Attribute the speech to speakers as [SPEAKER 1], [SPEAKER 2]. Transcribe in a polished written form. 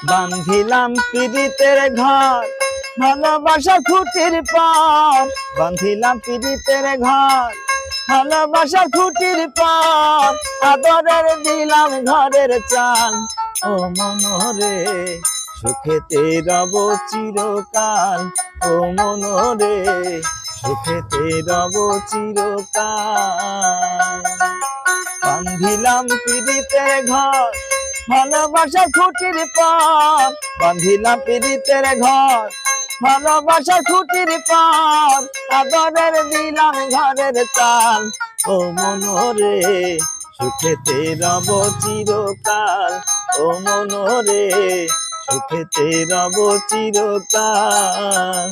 [SPEAKER 1] বান্ধিলাম পীড়িতের ঘর ভালোবাসা খুঁটির পর, বান্ধিলাম পীড়িতের ঘর ভালোবাসা খুঁটির পর, আদরের দিলাম ঘরের চাল। ও মনরে সুখেতে রব চিরকাল, ও মনরে সুখেতে রব চিরকাল। বান্ধিলাম পীড়িতের ঘর ভালোবাসা খুঁটির পর, বান্ধিলাম পীড়িতের ঘর ভালোবাসা খুঁটির পর, আদরের দিলাম ঘরের চাল। ও মনরে সুখেতে রব চিরকাল, ও মনরে সুখেতে রব চিরকাল।